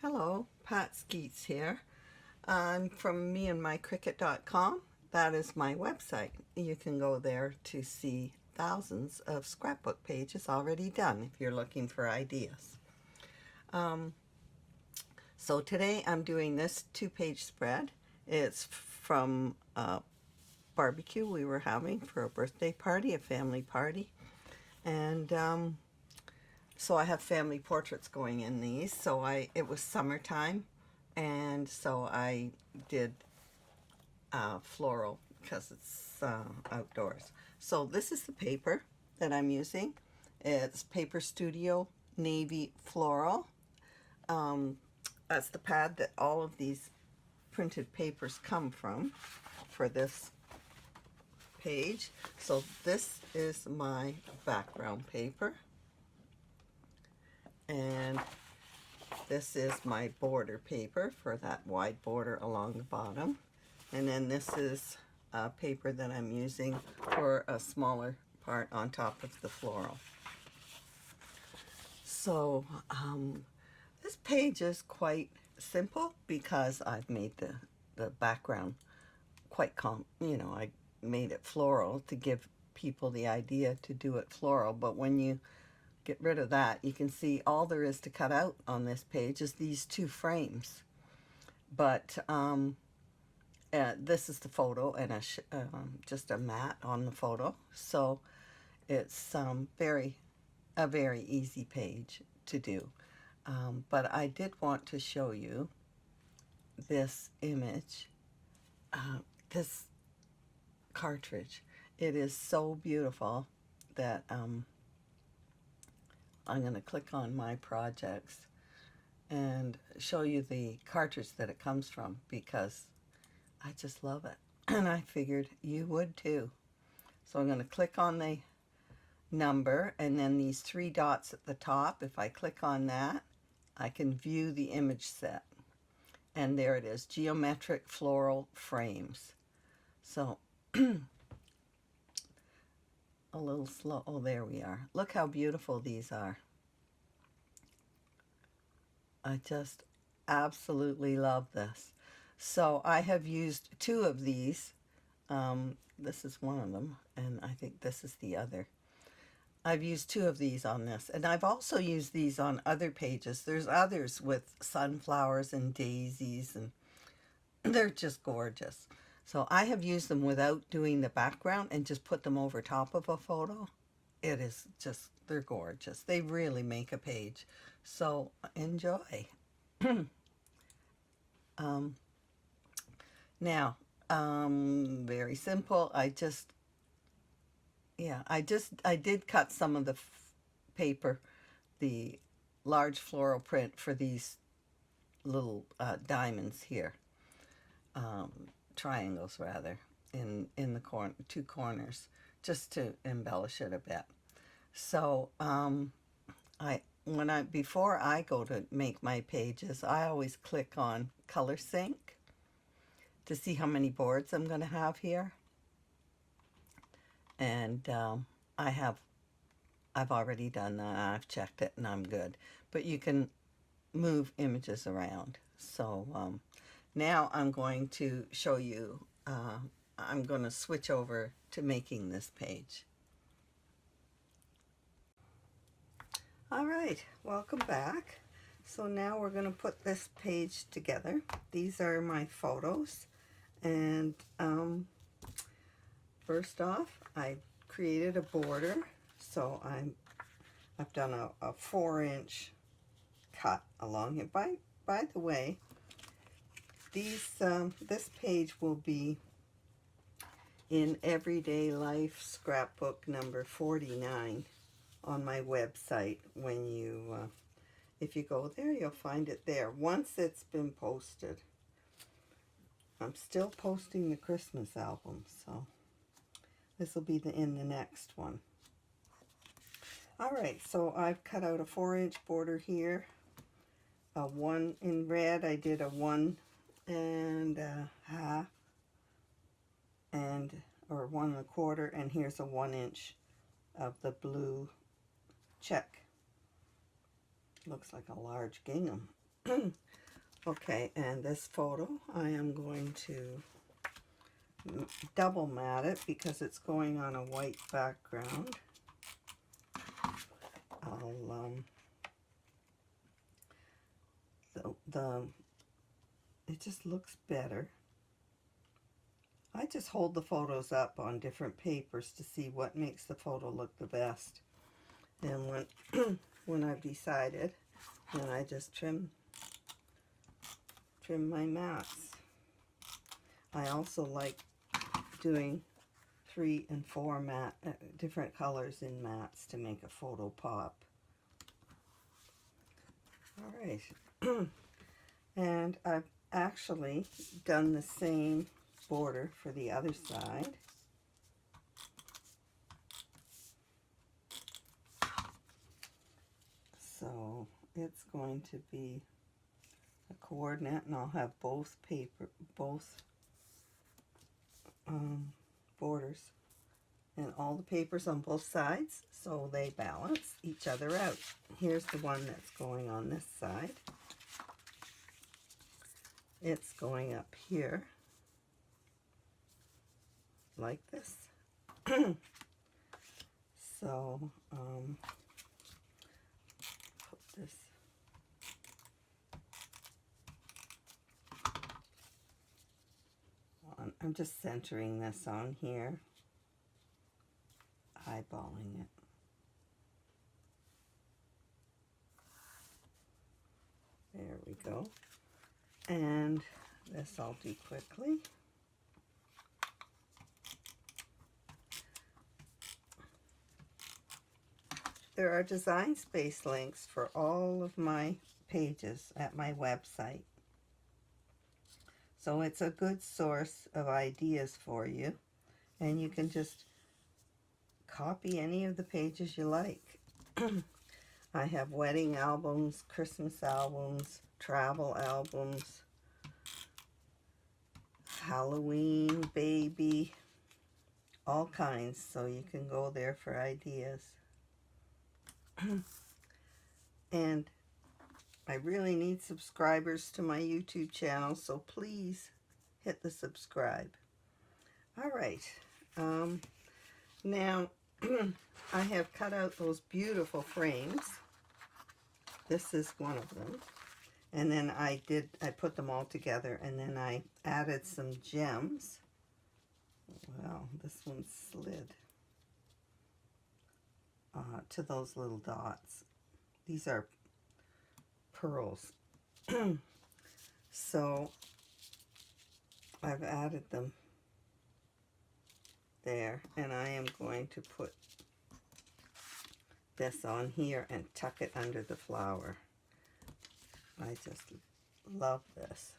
Hello, Pat Skeets here. I'm from meandmycricket.com. That is my website. You can go there to see thousands of scrapbook pages already done if you're looking for ideas. So today I'm doing this 2-page spread. It's from a barbecue we were having for a birthday party, a family party. And so I have family portraits going in these. So it was summertime, and so I did floral because it's outdoors. So this is the paper that I'm using. It's Paper Studio Navy Floral. That's the pad that all of these printed papers come from for this page. So this is my background paper, and this is my border paper for that wide border along the bottom. And then this is paper that I'm using for a smaller part on top of the floral. So this page is quite simple because I've made the background quite I made it floral to give people the idea to do it floral. But when you get rid of that, you can see all there is to cut out on this page is these two frames. But this is the photo and just a mat on the photo. So it's a very easy page to do. But I did want to show you this image, this cartridge. It is so beautiful that I'm going to click on my projects and show you the cartridge that it comes from, because I just love it, and I figured you would too. So I'm going to click on the number and then these 3 dots at the top. If I click on that, I can view the image set, and there it is, geometric floral frames. So a little slow. Oh, there we are. Look how beautiful these are. I just absolutely love this. So I have used 2 of these. This is one of them, and I think this is the other. I've used 2 of these on this, and I've also used these on other pages. There's others with sunflowers and daisies, and they're just gorgeous. So I have used them without doing the background and just put them over top of a photo. It is just, they're gorgeous. They really make a page. So enjoy. Now, very simple. I did cut some of the paper, the large floral print for these little diamonds here, triangles rather, in the 2 corners, just to embellish it a bit. So before I go to make my pages, I always click on Color Sync to see how many boards I'm going to have here. And I've already done that. I've checked it and I'm good. But you can move images around. So now I'm going to show you, I'm going to switch over to making this page. All right, welcome back. So now we're going to put this page together. These are my photos, and first off, I created a border. So I've done a 4-inch cut along it. By the way, this page will be in Everyday Life Scrapbook number 49 on my website. When you if you go there, you'll find it there once it's been posted. I'm still posting the Christmas album, so this will be in the next one. All right, so I've cut out a 4-inch border here. A 1 in red. I did a 1 1/2 or 1 1/4, and here's a 1 inch of the blue check. Looks like a large gingham. Okay, and this photo, I am going to double mat it because it's going on a white background. It just looks better. I just hold the photos up on different papers to see what makes the photo look the best. And when I've decided, then I just trim my mats. I also like doing 3 and 4 different colors in mats to make a photo pop. All right. And I've actually done the same border for the other side. So it's going to be a coordinate, and I'll have both borders and all the papers on both sides so they balance each other out. Here's the one that's going on this side. It's going up here like this. So put this on. I'm just centering this on here, eyeballing it. There we go. And this I'll do quickly. There are design space links for all of my pages at my website. So it's a good source of ideas for you. And you can just copy any of the pages you like. I have wedding albums, Christmas albums, travel albums, Halloween, baby, all kinds. So you can go there for ideas. And I really need subscribers to my YouTube channel, so please hit the subscribe. All right. Now, I have cut out those beautiful frames. This is one of them. And then I put them all together, and then I added some gems. Well, this one slid to those little dots. These are pearls. So I've added them there, and I am going to put this on here and tuck it under the flower. I just love this.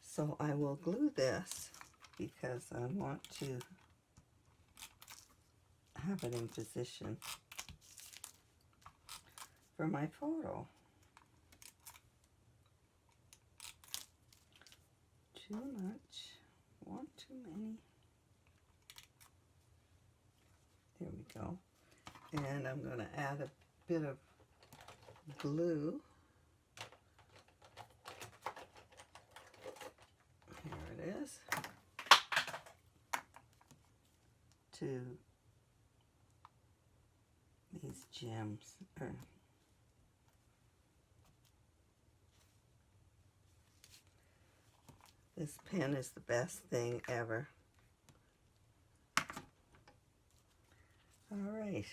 So I will glue this because I want to have it in position for my photo. Too much, one too many. There we go. And I'm going to add a bit of glue. Here it is. To these gems. This pen is the best thing ever. All right.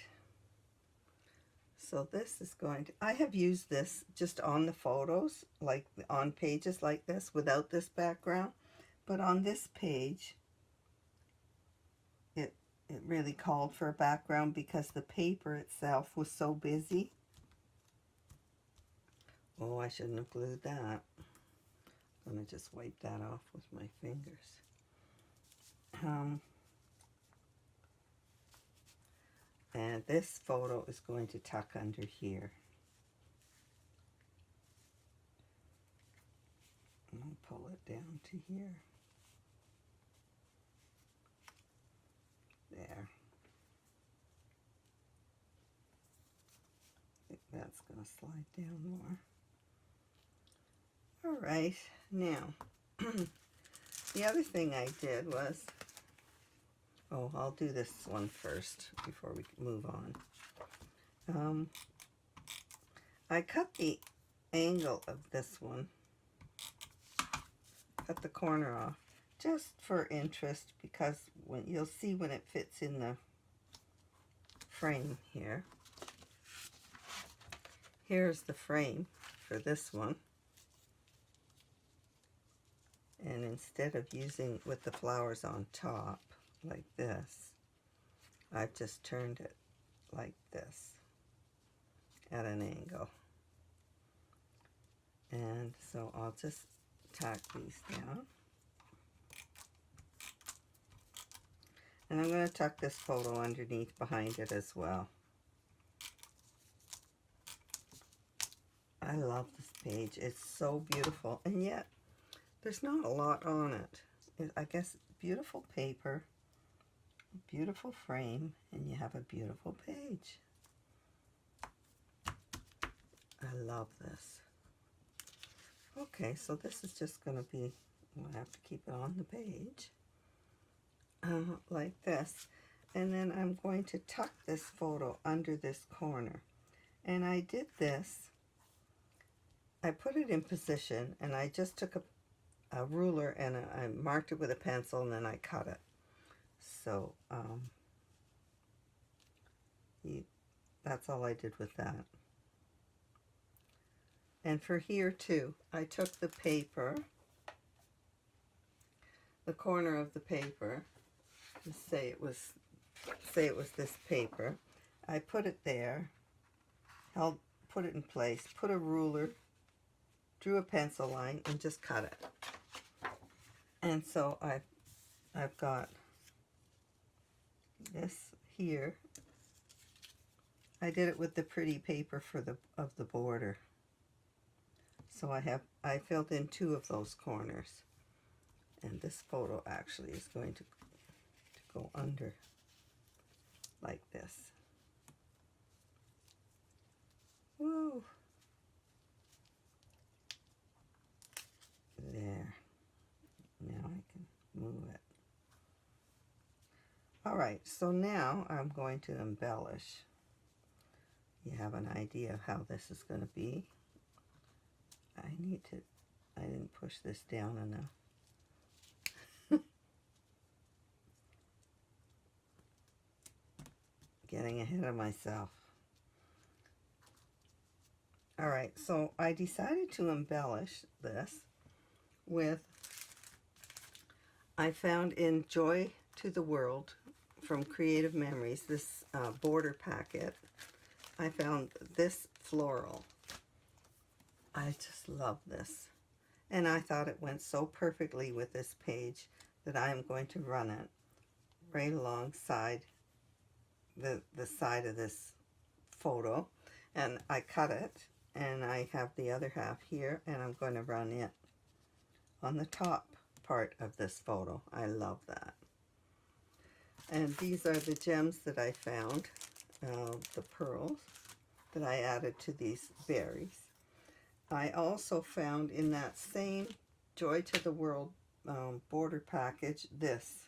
So this is going to, I have used this just on the photos, like on pages like this, without this background. But on this page, it really called for a background because the paper itself was so busy. Oh, I shouldn't have glued that. I'm going to just wipe that off with my fingers. And this photo is going to tuck under here. And I'll pull it down to here. There. that's going to slide down more. All right, now, the other thing I did was, oh, I'll do this one first before we move on. I cut the angle of this one, cut the corner off, just for interest, because when you'll see when it fits in the frame here. Here's the frame for this one. And instead of using with the flowers on top like this, I've just turned it like this at an angle. And so I'll just tack these down. And I'm going to tuck this photo underneath behind it as well. I love this page. It's so beautiful. And yet, there's not a lot on it. I guess beautiful paper, beautiful frame, and you have a beautiful page. I love this. Okay, so this is just going to be, we'll have to keep it on the page. Like this. And then I'm going to tuck this photo under this corner. And I did this. I put it in position, and I just took a ruler and I marked it with a pencil, and then I cut it. So that's all I did with that. And for here too, I took the paper, the corner of the paper, just say it was this paper. I put it there, put it in place, put a ruler, drew a pencil line, and just cut it. And so I've got this here. I did it with the pretty paper of the border. So I filled in 2 of those corners. And this photo actually is going to go under like this. Woo! There. Now I can move it. All right, so now I'm going to embellish. You have an idea of how this is going to be. I didn't push this down enough. Getting ahead of myself. All right, so I decided to embellish this with, I found in Joy to the World from Creative Memories, this border packet. I found this floral. I just love this. And I thought it went so perfectly with this page that I am going to run it right alongside the side of this photo. And I cut it, and I have the other half here, and I'm going to run it on the top part of this photo. I love that. And these are the gems that I found, the pearls that I added to these berries. I also found in that same Joy to the World border package this.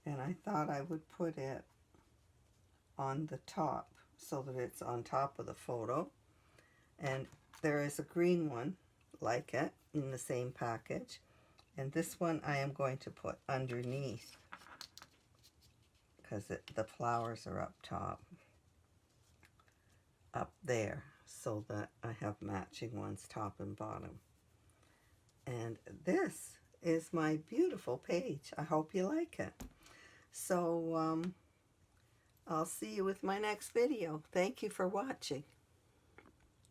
And I thought I would put it on the top so that it's on top of the photo. And there is a green one like it in the same package. And this one I am going to put underneath because the flowers are up top, up there, so that I have matching ones top and bottom. And this is my beautiful page. I hope you like it. So I'll see you with my next video. Thank you for watching.